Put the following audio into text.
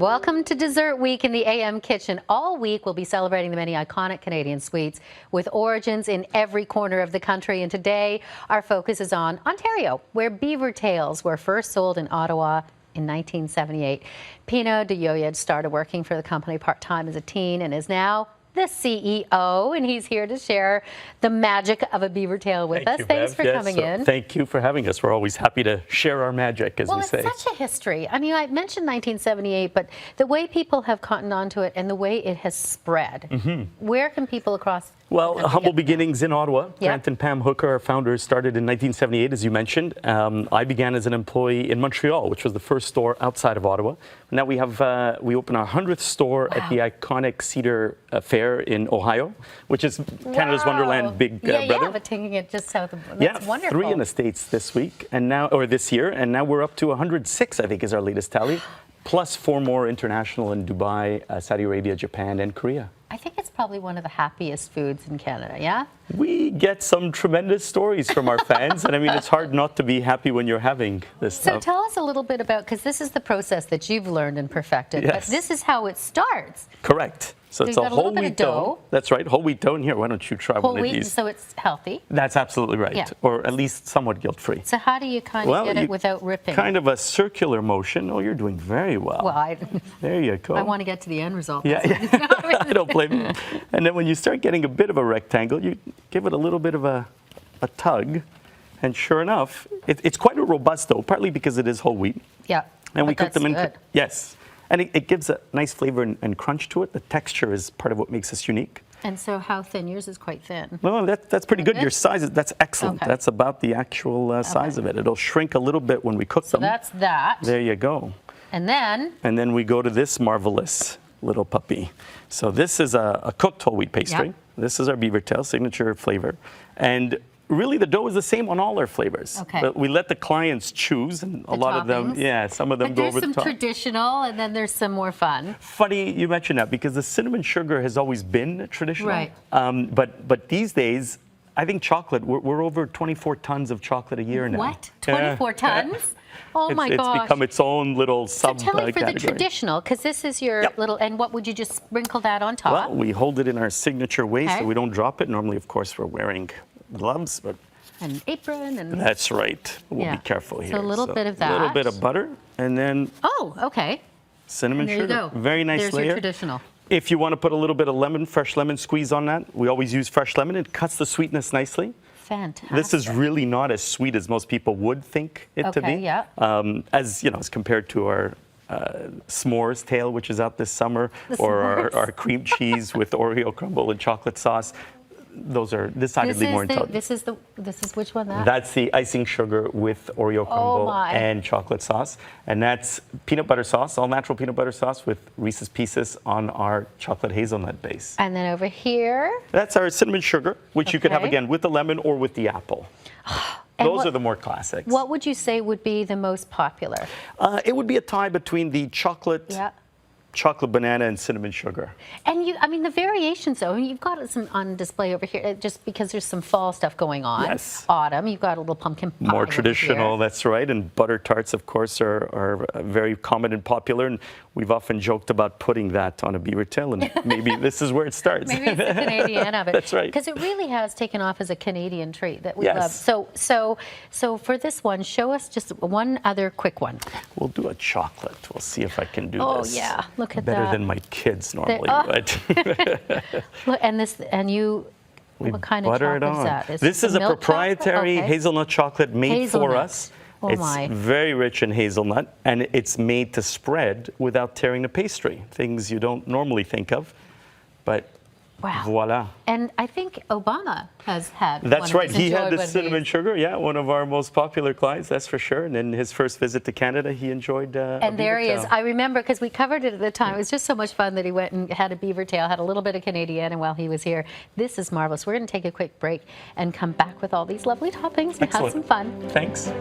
Welcome to Dessert Week in the AM Kitchen. All week we'll be celebrating the many iconic Canadian sweets with origins in every corner of the country. And today our focus is on Ontario, where Beaver Tails were first sold in Ottawa in 1978. Dino Di Ioia started working for the company part-time as a teen and is now the CEO, and he's here to share the magic of a beaver tail with us. Thanks for coming in. Thank you for having us. We're always happy to share our magic, as we say. Well, it's such a history. I mean, I mentioned 1978, but the way people have cottoned onto it and the way it has spread, where can people across? Well, humble beginnings in Ottawa. Grant and Pam Hooker, our founders, started in 1978, as you mentioned. I began as an employee in Montreal, which was the first store outside of Ottawa. Now we have we opened our 100th store at the iconic Cedar Fair in Ohio, which is Canada's Wonderland big brother. Yeah, but taking it just south of that's wonderful. 3 in the States this week, and now this year, and now we're up to 106, I think, is our latest tally, plus 4 more international in Dubai, Saudi Arabia, Japan, and Korea. I think it's probably one of the happiest foods in Canada, yeah? We get some tremendous stories from our fans, and I mean, it's hard not to be happy when you're having this stuff. So tell us a little bit about, because this is the process that you've learned and perfected, but this is how it starts. Correct. So it's a whole wheat dough. That's right, whole wheat dough. And here, why don't you try one of these? Whole wheat, so it's healthy. That's absolutely right, or at least somewhat guilt-free. So how do you kind of get it without ripping? Kind of a circular motion. Oh, you're doing very well. Well, there you go. I want to get to the end result. Yeah, I don't blame you. And then when you start getting a bit of a rectangle, you give it a little bit of a tug, and sure enough, it's quite a robust dough, partly because it is whole wheat. Yeah, and we cook them in. Yes. And it gives a nice flavor and crunch to it. The texture is part of what makes us unique. And so how thin? Yours is quite thin. Well, that's pretty good. Your size, that's excellent. Okay. That's about the actual size of it. It'll shrink a little bit when we cook them. So that's that. There you go. And then? And then we go to this marvelous little puppy. So this is a cooked whole wheat pastry. This is our Beaver Tail signature flavor. And really, the dough is the same on all our flavors. Okay. But we let the clients choose, and a lot of them, some of them go over the top. There's some traditional, and then there's some more fun. Funny you mention that, because the cinnamon sugar has always been traditional. Right. But these days, I think chocolate, we're over 24 tons of chocolate a year now. What? 24 tons? Oh my gosh. It's become its own little sub-category. So tell me for the traditional, because this is your little, and what would you just sprinkle that on top? Well, we hold it in our signature way so we don't drop it. Normally, of course, we're wearing gloves, but an apron, and that's right. We'll be careful here. So a little bit of that. A little bit of butter, and then cinnamon sugar. There you go. Very nice There's layer. Your traditional. If you want to put a little bit of fresh lemon squeeze on that, we always use fresh lemon. It cuts the sweetness nicely. Fantastic. This is really not as sweet as most people would think it to be. Yeah. As you know, as compared to our s'mores tail, which is out this summer, or our cream cheese with Oreo crumble and chocolate sauce. Those are decidedly more intelligent. This is which one? That's the icing sugar with Oreo crumble and chocolate sauce, and that's peanut butter sauce, all natural peanut butter sauce with Reese's Pieces on our chocolate hazelnut base. And then over here, that's our cinnamon sugar, which you could have again with the lemon or with the apple. Those are the more classics. What would you say would be the most popular? It would be a tie between the chocolate banana and cinnamon sugar. And I mean, the variations though, you've got some on display over here, just because there's some fall stuff going on. Yes. Autumn, you've got a little pumpkin pie. More traditional, that's right. And butter tarts, of course, are very common and popular. And we've often joked about putting that on a beaver tail, and maybe this is where it starts. Maybe it's the Canadian of it. That's right. Because it really has taken off as a Canadian treat that we love. So for this one, show us just one other quick one. We'll do a chocolate. We'll see if I can do this. Oh yeah, look at that. Better than my kids normally. Look, and you. What kind of chocolate is that? This is a proprietary hazelnut chocolate made for us. It's very rich in hazelnut, and it's made to spread without tearing the pastry. Things you don't normally think of, but voila. And I think Obama has had That's right. He had the cinnamon sugar. Yeah, one of our most popular clients, that's for sure. And in his first visit to Canada, he enjoyed and there he is. I remember, because we covered it at the time. It was just so much fun that he went and had a beaver tail, had a little bit of Canadian, and while he was here. This is marvelous. We're going to take a quick break and come back with all these lovely toppings and have some fun. Thanks.